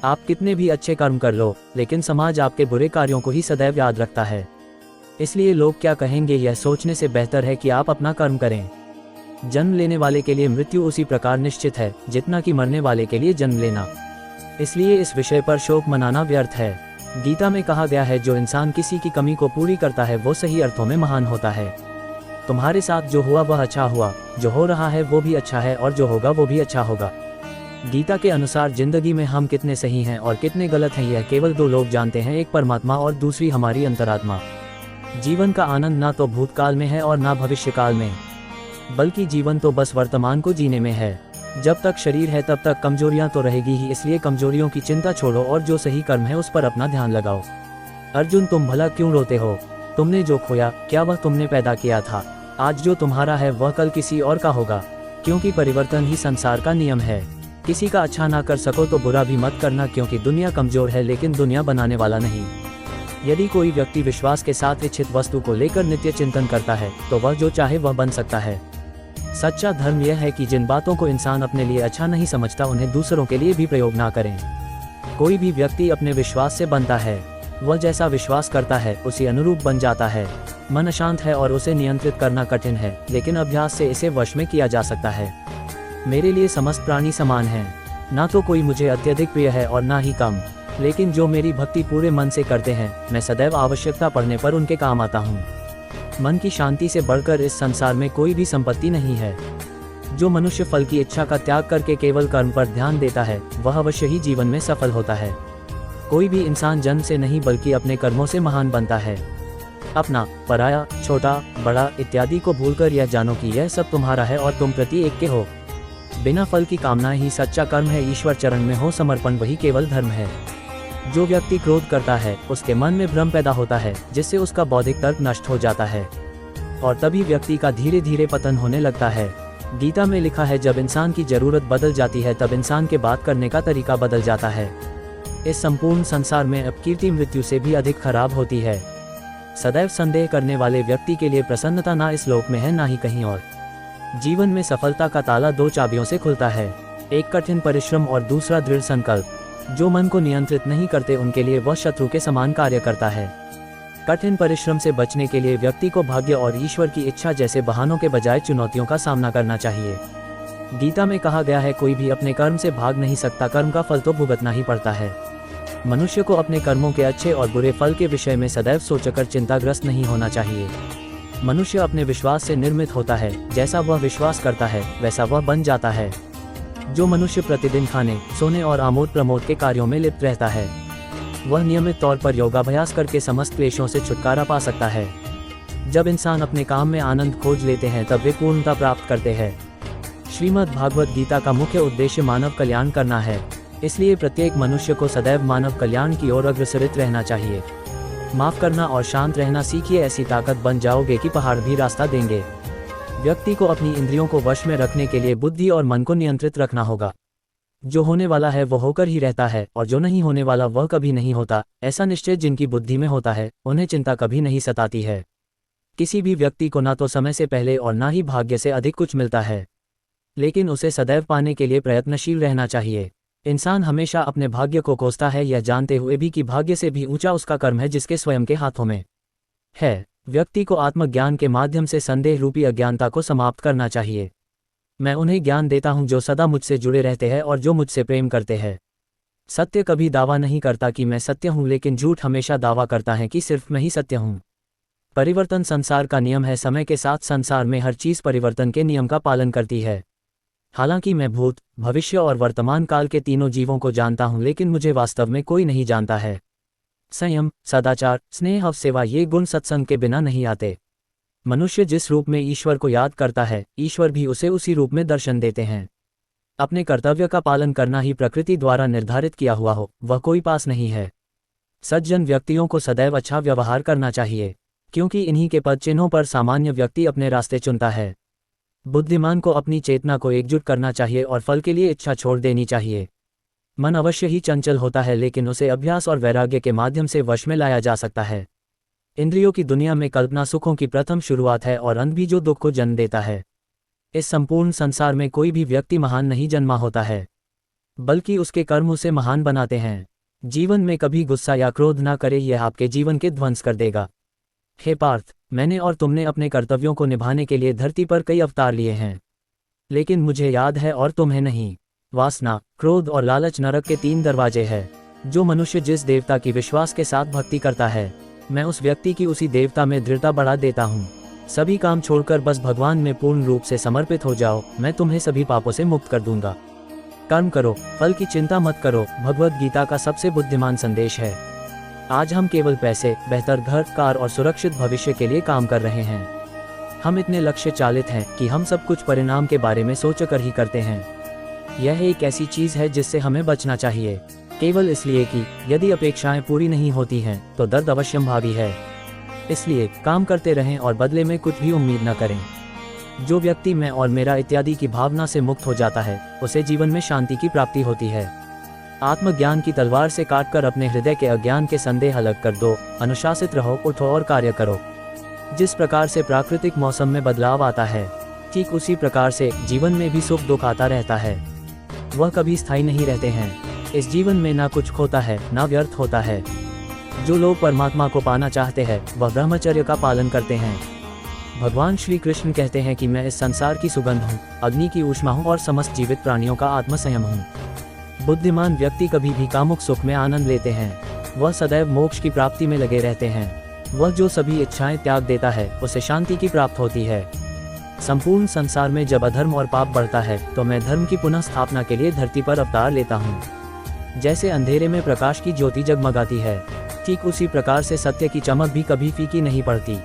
आप कितने भी अच्छे कर्म कर लो, लेकिन समाज आपके बुरे कार्यों को ही सदैव याद रखता है। इसलिए लोग क्या कहेंगे यह सोचने से बेहतर है कि आप अपना कर्म करें। जन्म लेने वाले के लिए मृत्यु उसी प्रकार निश्चित है जितना कि मरने वाले के लिए जन्म लेना। इसलिए इस विषय पर शोक मनाना व्यर्थ है। गीता में कहा गया है, जो इंसान किसी की कमी को पूरी करता है वो सही अर्थों में महान होता है। तुम्हारे साथ जो हुआ वह अच्छा हुआ, जो हो रहा है वो भी अच्छा है, और जो होगा वो भी अच्छा होगा। गीता के अनुसार जिंदगी में हम कितने सही हैं और कितने गलत हैं यह केवल दो लोग जानते हैं, एक परमात्मा और दूसरी हमारी अंतरात्मा। जीवन का आनंद ना तो भूतकाल में है और ना भविष्यकाल में, बल्कि जीवन तो बस वर्तमान को जीने में है। जब तक शरीर है तब तक कमजोरियां तो रहेगी ही, इसलिए कमजोरियों की चिंता छोड़ो और जो सही कर्म है उस पर अपना ध्यान लगाओ। अर्जुन, तुम भला क्यों रोते हो? तुमने जो खोया क्या वह तुमने पैदा किया था? आज जो तुम्हारा है वह कल किसी और का होगा, क्योंकि परिवर्तन ही संसार का नियम है। किसी का अच्छा ना कर सको तो बुरा भी मत करना, क्योंकि दुनिया कमजोर है लेकिन दुनिया बनाने वाला नहीं। यदि कोई व्यक्ति विश्वास के साथ इच्छित वस्तु को लेकर नित्य चिंतन करता है तो वह जो चाहे वह बन सकता है। सच्चा धर्म यह है कि जिन बातों को इंसान अपने लिए अच्छा नहीं समझता उन्हें दूसरों के लिए भी प्रयोग ना करें। कोई भी व्यक्ति अपने विश्वास से बनता है, वह जैसा विश्वास करता है उसी अनुरूप बन जाता है। मन अशांत है और उसे नियंत्रित करना कठिन है, लेकिन अभ्यास से इसे वश में किया जा सकता है। मेरे लिए समस्त प्राणी समान हैं, ना तो कोई मुझे अत्यधिक प्रिय है और ना ही कम, लेकिन जो मेरी भक्ति पूरे मन से करते हैं मैं सदैव आवश्यकता पड़ने पर उनके काम आता हूँ। मन की शांति से बढ़कर इस संसार में कोई भी संपत्ति नहीं है। जो मनुष्य फल की इच्छा का त्याग करके केवल कर्म पर ध्यान देता है वह अवश्य ही जीवन में सफल होता है। कोई भी इंसान जन्म से नहीं बल्कि अपने कर्मों से महान बनता है। अपना, पराया, छोटा, बड़ा इत्यादि को भूलकर यह जानो कि यह सब तुम्हारा है और तुम प्रति एक के हो। बिना फल की कामना ही सच्चा कर्म है। ईश्वर चरण में हो समर्पण वही केवल धर्म है। जो व्यक्ति क्रोध करता है उसके मन में भ्रम पैदा होता है, जिससे उसका बौद्धिक तर्क नष्ट हो जाता है और तभी व्यक्ति का धीरे धीरे पतन होने लगता है। गीता में लिखा है, जब इंसान की जरूरत बदल जाती है तब इंसान के बात करने का तरीका बदल जाता है। इस संपूर्ण संसार में अपकीर्ति मृत्यु से भी अधिक खराब होती है। सदैव संदेह करने वाले व्यक्ति के लिए प्रसन्नता ना इस लोक में है ना ही कहीं और। जीवन में सफलता का ताला दो चाबियों से खुलता है, एक कठिन परिश्रम और दूसरा दृढ़ संकल्प। जो मन को नियंत्रित नहीं करते उनके लिए वह शत्रु के समान कार्य करता है। कठिन परिश्रम से बचने के लिए व्यक्ति को भाग्य और ईश्वर की इच्छा जैसे बहानों के बजाय चुनौतियों का सामना करना चाहिए। गीता में कहा गया है, कोई भी अपने कर्म से भाग नहीं सकता, कर्म का फल तो भुगतना ही पड़ता है। मनुष्य को अपने कर्मों के अच्छे और बुरे फल के विषय में सदैव सोचकर चिंताग्रस्त नहीं होना चाहिए। मनुष्य अपने विश्वास से निर्मित होता है, जैसा वह विश्वास करता है वैसा वह बन जाता है। जो मनुष्य प्रतिदिन खाने, सोने और आमोद प्रमोद के कार्यों में लिप्त रहता है वह नियमित तौर पर योगाभ्यास करके समस्त क्लेशों से छुटकारा पा सकता है। जब इंसान अपने काम में आनंद खोज लेते हैं तब वे पूर्णता प्राप्त करते हैं। श्रीमद् भागवत गीता का मुख्य उद्देश्य मानव कल्याण करना है, इसलिए प्रत्येक मनुष्य को सदैव मानव कल्याण की ओर अग्रसरित रहना चाहिए। माफ करना और शांत रहना सीखिए, ऐसी ताकत बन जाओगे कि पहाड़ भी रास्ता देंगे। व्यक्ति को अपनी इंद्रियों को वश में रखने के लिए बुद्धि और मन को नियंत्रित रखना होगा। जो होने वाला है वह होकर ही रहता है और जो नहीं होने वाला वह कभी नहीं होता। ऐसा निश्चय जिनकी बुद्धि में होता है उन्हें चिंता कभी नहीं सताती है। किसी भी व्यक्ति को ना तो समय से पहले और ना ही भाग्य से अधिक कुछ मिलता है, लेकिन उसे सदैव पाने के लिए प्रयत्नशील रहना चाहिए। इंसान हमेशा अपने भाग्य को कोसता है, यह जानते हुए भी कि भाग्य से भी ऊंचा उसका कर्म है जिसके स्वयं के हाथों में है। व्यक्ति को आत्मज्ञान के माध्यम से संदेह रूपी अज्ञानता को समाप्त करना चाहिए। मैं उन्हें ज्ञान देता हूं जो सदा मुझसे जुड़े रहते हैं और जो मुझसे प्रेम करते हैं। सत्य कभी दावा नहीं करता कि मैं सत्य हूं, लेकिन झूठ हमेशा दावा करता है कि सिर्फ मैं ही सत्य हूं। परिवर्तन संसार का नियम है। समय के साथ संसार में हर चीज परिवर्तन के नियम का पालन करती है। हालांकि मैं भूत, भविष्य और वर्तमान काल के तीनों जीवों को जानता हूं, लेकिन मुझे वास्तव में कोई नहीं जानता है। संयम, सदाचार, स्नेह और सेवा ये गुण सत्संग के बिना नहीं आते। मनुष्य जिस रूप में ईश्वर को याद करता है, ईश्वर भी उसे उसी रूप में दर्शन देते हैं। अपने कर्तव्य का पालन करना ही प्रकृति द्वारा निर्धारित किया हुआ हो, वह कोई पास नहीं है। सज्जन व्यक्तियों को सदैव अच्छा व्यवहार करना चाहिए, क्योंकि इन्हीं के पद चिन्हों पर सामान्य व्यक्ति अपने रास्ते चुनता है। बुद्धिमान को अपनी चेतना को एकजुट करना चाहिए और फल के लिए इच्छा छोड़ देनी चाहिए। मन अवश्य ही चंचल होता है, लेकिन उसे अभ्यास और वैराग्य के माध्यम से वश में लाया जा सकता है। इंद्रियों की दुनिया में कल्पना सुखों की प्रथम शुरुआत है और अंत भी जो दुख को जन्म देता है। इस संपूर्ण संसार में कोई भी व्यक्ति महान नहीं जन्मा होता है। बल्कि उसके कर्म उसे महान बनाते हैं। जीवन में कभी गुस्सा या क्रोध ना करे, यह आपके जीवन के ध्वंस कर देगा। हे पार्थ, मैंने और तुमने अपने कर्तव्यों को निभाने के लिए धरती पर कई अवतार लिए हैं, लेकिन मुझे याद है और तुम्हें नहीं। वासना, क्रोध और लालच नरक के 3 दरवाजे हैं। जो मनुष्य जिस देवता की विश्वास के साथ भक्ति करता है, मैं उस व्यक्ति की उसी देवता में दृढ़ता बढ़ा देता हूँ। सभी काम छोड़कर बस भगवान में पूर्ण रूप से समर्पित हो जाओ, मैं तुम्हें सभी पापों से मुक्त कर दूंगा। कर्म करो, फल की चिंता मत करो, भगवद गीता का सबसे बुद्धिमान संदेश है। आज हम केवल पैसे, बेहतर घर, कार और सुरक्षित भविष्य के लिए काम कर रहे हैं। हम इतने लक्ष्य चालित हैं कि हम सब कुछ परिणाम के बारे में सोचकर ही करते हैं। यह एक ऐसी चीज है जिससे हमें बचना चाहिए, केवल इसलिए कि यदि अपेक्षाएं पूरी नहीं होती हैं तो दर्द अवश्यंभावी है। इसलिए काम करते रहें और बदले में कुछ भी उम्मीद न करें। जो व्यक्ति मैं और मेरा इत्यादि की भावना से मुक्त हो जाता है, उसे जीवन में शांति की प्राप्ति होती है। आत्मज्ञान की तलवार से काटकर अपने हृदय के अज्ञान के संदेह अलग कर दो। अनुशासित रहो, उठो और कार्य करो। जिस प्रकार से प्राकृतिक मौसम में बदलाव आता है, ठीक उसी प्रकार से जीवन में भी सुख दुख आता रहता है। वह कभी स्थायी नहीं रहते हैं। इस जीवन में ना कुछ खोता है, ना व्यर्थ होता है। जो लोग परमात्मा को पाना चाहते हैं, वह ब्रह्मचर्य का पालन करते हैं। भगवान श्री कृष्ण कहते हैं कि मैं इस संसार की सुगंध हूँ, अग्नि की ऊष्मा हूँ और समस्त जीवित प्राणियों का आत्मसंयम हूँ। बुद्धिमान व्यक्ति कभी भी कामुक सुख में आनंद लेते हैं। वह सदैव मोक्ष की प्राप्ति में लगे रहते हैं। वह जो सभी इच्छाएं त्याग देता है, उसे शांति की प्राप्त होती है। संपूर्ण संसार में जब अधर्म और पाप बढ़ता है, तो मैं धर्म की पुनः स्थापना के लिए धरती पर अवतार लेता हूँ। जैसे अंधेरे में प्रकाश की ज्योति जगमगाती है, ठीक उसी प्रकार से सत्य की चमक भी कभी फीकी नहीं पड़ती।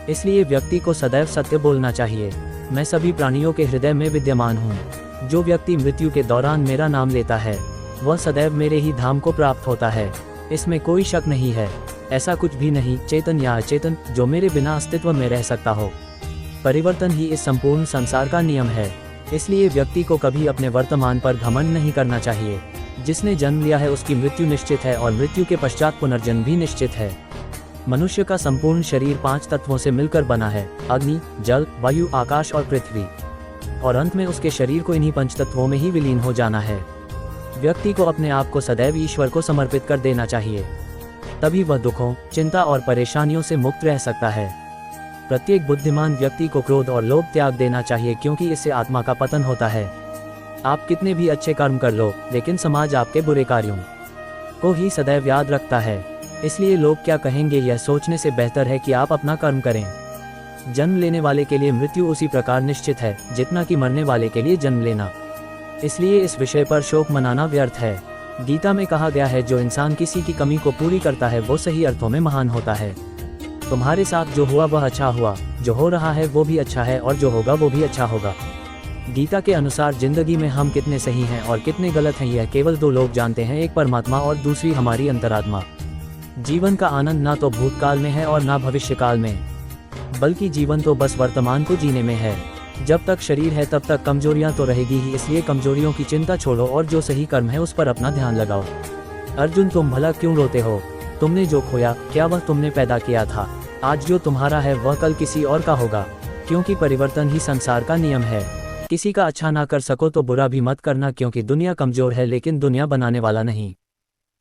इसलिए व्यक्ति को सदैव सत्य बोलना चाहिए। मैं सभी प्राणियों के हृदय में विद्यमान हूँ। जो व्यक्ति मृत्यु के दौरान मेरा नाम लेता है, वह सदैव मेरे ही धाम को प्राप्त होता है। इसमें कोई शक नहीं है। ऐसा कुछ भी नहीं, चेतन या अचेतन, जो मेरे बिना अस्तित्व में रह सकता हो। परिवर्तन ही इस संपूर्ण संसार का नियम है। इसलिए व्यक्ति को कभी अपने वर्तमान पर घमंड नहीं करना चाहिए। जिसने जन्म लिया है उसकी मृत्यु निश्चित है, और मृत्यु के पश्चात पुनर्जन्म भी निश्चित है। मनुष्य का संपूर्ण शरीर 5 तत्वों से मिलकर बना है: अग्नि, जल, वायु, आकाश और पृथ्वी। और अंत में उसके शरीर को इन्हीं 5 तत्वों में ही विलीन हो जाना है। व्यक्ति को अपने आप को सदैव ईश्वर को समर्पित कर देना चाहिए, तभी वह दुखों, चिंता और परेशानियों से मुक्त रह सकता है। प्रत्येक बुद्धिमान व्यक्ति को क्रोध और लोभ त्याग देना चाहिए, क्योंकि इससे आत्मा का पतन होता है। आप कितने भी अच्छे कर्म कर लो, लेकिन समाज आपके बुरे कार्यों को ही सदैव याद रखता है। इसलिए लोग क्या कहेंगे यह सोचने से बेहतर है कि आप अपना कर्म करें। जन्म लेने वाले के लिए मृत्यु उसी प्रकार निश्चित है जितना कि मरने वाले के लिए जन्म लेना। इसलिए इस विषय पर शोक मनाना व्यर्थ है। गीता में कहा गया है, जो इंसान किसी की कमी को पूरी करता है वो सही अर्थों में महान होता है। तुम्हारे साथ जो हुआ वह अच्छा हुआ, जो हो रहा है वो भी अच्छा है, और जो होगा वो भी अच्छा होगा। गीता के अनुसार जिंदगी में हम कितने सही हैं और कितने गलत हैं, यह केवल 2 लोग जानते हैं, एक परमात्मा और दूसरी हमारी अंतरात्मा। जीवन का आनंद ना तो भूतकाल में है और ना भविष्यकाल में, बल्कि जीवन तो बस वर्तमान को जीने में है। जब तक शरीर है तब तक कमजोरियां तो रहेगी ही, इसलिए कमजोरियों की चिंता छोड़ो और जो सही कर्म है उस पर अपना ध्यान लगाओ। अर्जुन, तुम भला क्यों रोते हो? तुमने जो खोया, क्या वह तुमने पैदा किया था? आज जो तुम्हारा है वह कल किसी और का होगा, क्योंकि परिवर्तन ही संसार का नियम है। किसी का अच्छा ना कर सको तो बुरा भी मत करना, क्योंकि दुनिया कमजोर है लेकिन दुनिया बनाने वाला नहीं।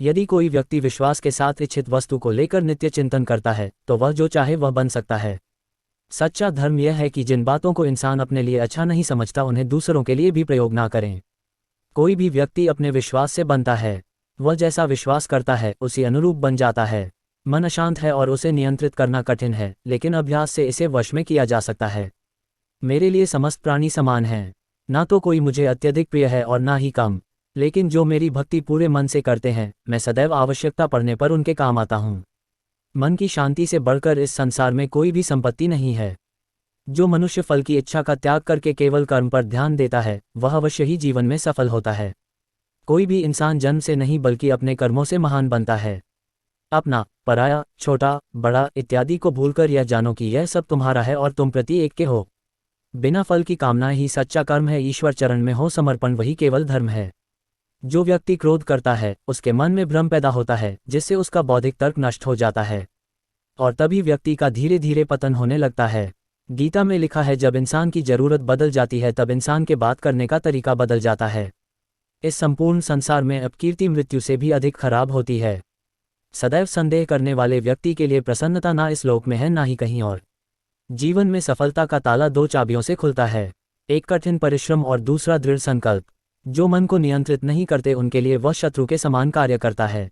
यदि कोई व्यक्ति विश्वास के साथ इच्छित वस्तु को लेकर नित्य चिंतन करता है, तो वह जो चाहे वह बन सकता है। सच्चा धर्म यह है कि जिन बातों को इंसान अपने लिए अच्छा नहीं समझता, उन्हें दूसरों के लिए भी प्रयोग ना करें। कोई भी व्यक्ति अपने विश्वास से बनता है। वह जैसा विश्वास करता है उसी अनुरूप बन जाता है। मन अशांत है और उसे नियंत्रित करना कठिन है, लेकिन अभ्यास से इसे वश में किया जा सकता है। मेरे लिए समस्त प्राणी समान हैं। ना तो कोई मुझे अत्यधिक प्रिय है और ना ही कम, लेकिन जो मेरी भक्ति पूरे मन से करते हैं, मैं सदैव आवश्यकता पड़ने पर उनके काम आता हूँ। मन की शांति से बढ़कर इस संसार में कोई भी संपत्ति नहीं है। जो मनुष्य फल की इच्छा का त्याग करके केवल कर्म पर ध्यान देता है, वह अवश्य ही जीवन में सफल होता है। कोई भी इंसान जन्म से नहीं बल्कि अपने कर्मों से महान बनता है। अपना, पराया, छोटा, बड़ा इत्यादि को भूलकर यह जानो कि यह सब तुम्हारा है और तुम प्रति एक के हो। बिना फल की कामना ही सच्चा कर्म है। ईश्वर चरण में हो समर्पण वही केवल धर्म है। जो व्यक्ति क्रोध करता है, उसके मन में भ्रम पैदा होता है, जिससे उसका बौद्धिक तर्क नष्ट हो जाता है, और तभी व्यक्ति का धीरे धीरे पतन होने लगता है। गीता में लिखा है, जब इंसान की जरूरत बदल जाती है तब इंसान के बात करने का तरीका बदल जाता है। इस संपूर्ण संसार में अपकीर्ति मृत्यु से भी अधिक खराब होती है। सदैव संदेह करने वाले व्यक्ति के लिए प्रसन्नता ना इस लोक में है ना ही कहीं और। जीवन में सफलता का ताला दो चाबियों से खुलता है, एक कठिन परिश्रम और दूसरा दृढ़ संकल्प। जो मन को नियंत्रित नहीं करते उनके लिए वह शत्रु के समान कार्य करता है।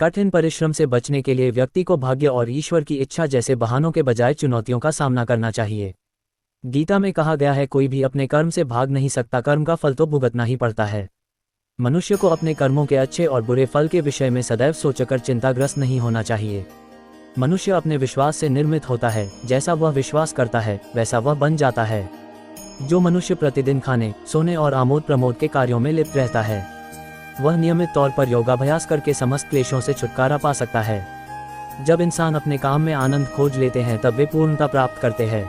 कठिन परिश्रम से बचने के लिए व्यक्ति को भाग्य और ईश्वर की इच्छा जैसे बहानों के बजाय चुनौतियों का सामना करना चाहिए। गीता में कहा गया है, कोई भी अपने कर्म से भाग नहीं सकता, कर्म का फल तो भुगतना ही पड़ता है। मनुष्य को अपने कर्मों के अच्छे और बुरे फल के विषय में सदैव सोचकर चिंताग्रस्त नहीं होना चाहिए। मनुष्य अपने विश्वास से निर्मित होता है, जैसा वह विश्वास करता है वैसा वह बन जाता है। जो मनुष्य प्रतिदिन खाने, सोने और आमोद प्रमोद के कार्यों में लिप्त रहता है, वह नियमित तौर पर योगाभ्यास करके समस्त क्लेशों से छुटकारा पा सकता है। जब इंसान अपने काम में आनंद खोज लेते हैं तब वे पूर्णता प्राप्त करते हैं।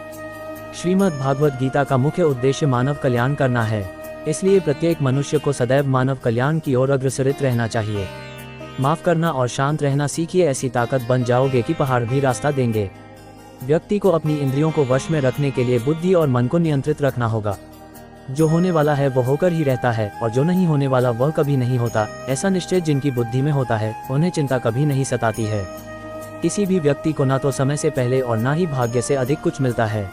श्रीमद् भागवत गीता का मुख्य उद्देश्य मानव कल्याण करना है, इसलिए प्रत्येक मनुष्य को सदैव मानव कल्याण की ओर अग्रसरित रहना चाहिए। माफ करना और शांत रहना सीखिए, ऐसी ताकत बन जाओगे कि पहाड़ भी रास्ता देंगे। व्यक्ति को अपनी इंद्रियों को वश में रखने के लिए बुद्धि और मन को नियंत्रित रखना होगा। जो होने वाला है वह होकर ही रहता है और जो नहीं होने वाला वह कभी नहीं होता। ऐसा निश्चय जिनकी बुद्धि में होता है उन्हें चिंता कभी नहीं सताती है। किसी भी व्यक्ति को ना तो समय से पहले और ना ही भाग्य से अधिक कुछ मिलता है,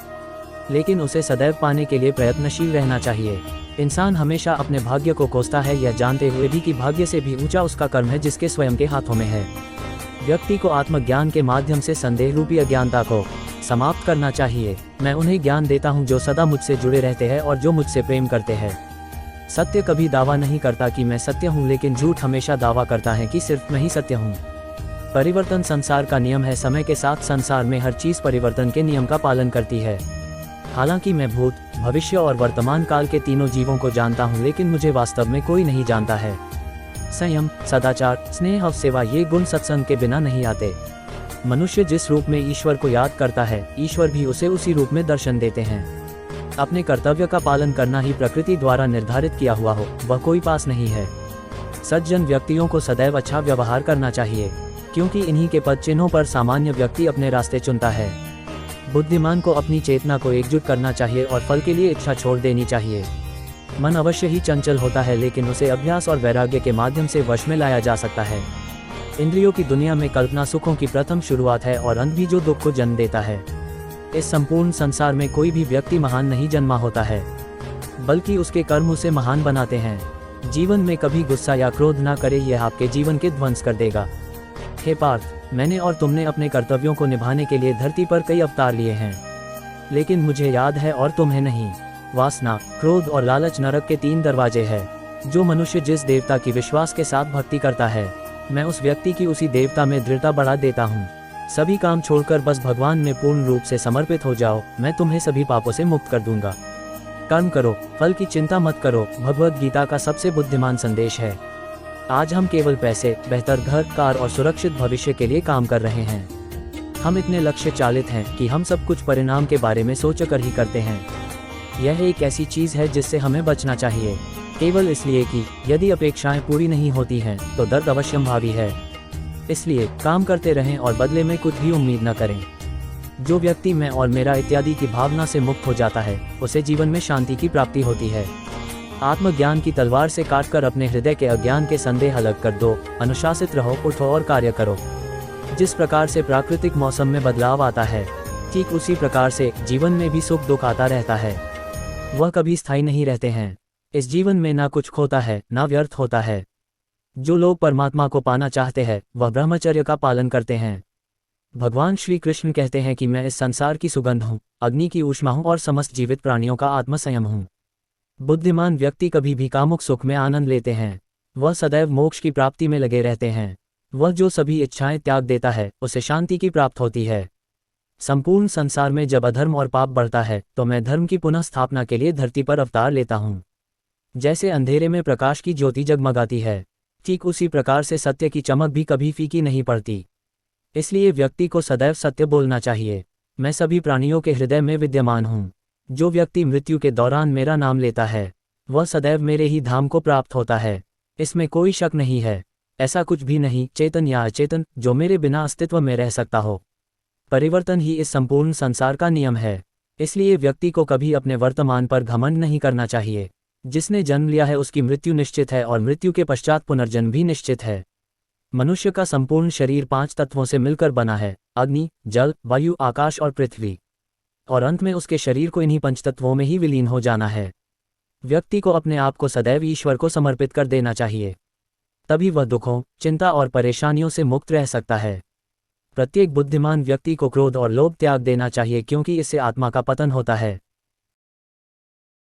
लेकिन उसे सदैव पाने के लिए प्रयत्नशील रहना चाहिए। इंसान हमेशा अपने भाग्य को कोसता है, यह जानते हुए भी कि भाग्य से भी ऊंचा उसका कर्म है जिसके स्वयं के हाथों में है। व्यक्ति को आत्मज्ञान के माध्यम से संदेह रूपी अज्ञानता को समाप्त करना चाहिए। मैं उन्हें ज्ञान देता हूँ जो सदा मुझसे जुड़े रहते हैं और जो मुझसे प्रेम करते हैं। सत्य कभी दावा नहीं करता कि मैं सत्य हूँ, लेकिन झूठ हमेशा दावा करता है कि सिर्फ मैं ही सत्य हूँ। परिवर्तन संसार का नियम है, समय के साथ संसार में हर चीज परिवर्तन के नियम का पालन करती है। हालांकि मैं भूत, भविष्य और वर्तमान काल के तीनों जीवों को जानता हूँ, लेकिन मुझे वास्तव में कोई नहीं जानता है। संयम, सदाचार, स्नेह और सेवा ये गुण सत्संग के बिना नहीं आते। मनुष्य जिस रूप में ईश्वर को याद करता है, ईश्वर भी उसे उसी रूप में दर्शन देते हैं। अपने कर्तव्य का पालन करना ही प्रकृति द्वारा निर्धारित किया हुआ हो, वह कोई पास नहीं है। सज्जन व्यक्तियों को सदैव अच्छा व्यवहार करना चाहिए, क्योंकि इन्हीं के पद चिन्हों पर सामान्य व्यक्ति अपने रास्ते चुनता है। बुद्धिमान को अपनी चेतना को एकजुट करना चाहिए और फल के लिए इच्छा छोड़ देनी चाहिए। मन अवश्य ही चंचल होता है, लेकिन उसे अभ्यास और वैराग्य के माध्यम से वश में लाया जा सकता है। इंद्रियों की दुनिया में कल्पना सुखों की प्रथम शुरुआत है और अंत भी जो दुख को जन्म देता है। इस संपूर्ण संसार में कोई भी व्यक्ति महान नहीं जन्मा होता है, बल्कि उसके कर्म उसे महान बनाते हैं। जीवन में कभी गुस्सा या क्रोध ना करे, यह आपके जीवन के ध्वंस कर देगा। हे पार्थ, मैंने और तुमने अपने कर्तव्यों को निभाने के लिए धरती पर कई अवतार लिए हैं, लेकिन मुझे याद है और तुम्हें नहीं। वासना, क्रोध और लालच नरक के 3 दरवाजे हैं। जो मनुष्य जिस देवता की विश्वास के साथ भक्ति करता है, मैं उस व्यक्ति की उसी देवता में दृढ़ता बढ़ा देता हूँ। सभी काम छोड़कर बस भगवान में पूर्ण रूप से समर्पित हो जाओ, मैं तुम्हें सभी पापों से मुक्त कर दूंगा। कर्म करो, फल की चिंता मत करो, भगवद गीता का सबसे बुद्धिमान संदेश है। आज हम केवल पैसे, बेहतर घर, कार और सुरक्षित भविष्य के लिए काम कर रहे हैं। हम इतने लक्ष्य चालित हैं कि हम सब कुछ परिणाम के बारे में सोचकर ही करते हैं। यह एक ऐसी चीज है जिससे हमें बचना चाहिए, केवल इसलिए कि यदि अपेक्षाएं पूरी नहीं होती हैं तो दर्द अवश्यंभावी है। इसलिए काम करते रहें और बदले में कुछ भी उम्मीद न करें। जो व्यक्ति मैं और मेरा इत्यादि की भावना से मुक्त हो जाता है, उसे जीवन में शांति की प्राप्ति होती है। आत्मज्ञान की तलवार से काटकर अपने हृदय के अज्ञान के संदेह अलग कर दो। अनुशासित रहो, उठो और कार्य करो। जिस प्रकार से प्राकृतिक मौसम में बदलाव आता है, ठीक उसी प्रकार से जीवन में भी सुख दुख आता रहता है। वह कभी स्थायी नहीं रहते हैं। इस जीवन में ना कुछ खोता है ना व्यर्थ होता है। जो लोग परमात्मा को पाना चाहते हैं वह ब्रह्मचर्य का पालन करते हैं। भगवान श्री कृष्ण कहते हैं कि मैं इस संसार की सुगंध हूँ, अग्नि की ऊष्मा हूँ और समस्त जीवित प्राणियों का आत्मसंयम हूँ। बुद्धिमान व्यक्ति कभी भी कामुक सुख में आनंद लेते हैं, वह सदैव मोक्ष की प्राप्ति में लगे रहते हैं। वह जो सभी इच्छाएं त्याग देता है उसे शांति की प्राप्त होती है। संपूर्ण संसार में जब अधर्म और पाप बढ़ता है तो मैं धर्म की पुनः स्थापना के लिए धरती पर अवतार लेता हूँ। जैसे अंधेरे में प्रकाश की ज्योति जगमगाती है, ठीक उसी प्रकार से सत्य की चमक भी कभी फीकी नहीं पड़ती। इसलिए व्यक्ति को सदैव सत्य बोलना चाहिए। मैं सभी प्राणियों के हृदय में विद्यमान हूँ। जो व्यक्ति मृत्यु के दौरान मेरा नाम लेता है वह सदैव मेरे ही धाम को प्राप्त होता है, इसमें कोई शक नहीं है। ऐसा कुछ भी नहीं, चेतन या अचेतन, जो मेरे बिना अस्तित्व में रह सकता हो। परिवर्तन ही इस संपूर्ण संसार का नियम है। इसलिए व्यक्ति को कभी अपने वर्तमान पर घमंड नहीं करना चाहिए। जिसने जन्म लिया है उसकी मृत्यु निश्चित है और मृत्यु के पश्चात पुनर्जन्म भी निश्चित है। मनुष्य का संपूर्ण शरीर 5 तत्वों से मिलकर बना है: अग्नि, जल, वायु, आकाश और पृथ्वी। और अंत में उसके शरीर को इन्हीं पंचतत्वों में ही विलीन हो जाना है। व्यक्ति को अपने आप को सदैव ईश्वर को समर्पित कर देना चाहिए, तभी वह दुखों, चिंता और परेशानियों से मुक्त रह सकता है। प्रत्येक बुद्धिमान व्यक्ति को क्रोध और लोभ त्याग देना चाहिए, क्योंकि इससे आत्मा का पतन होता है।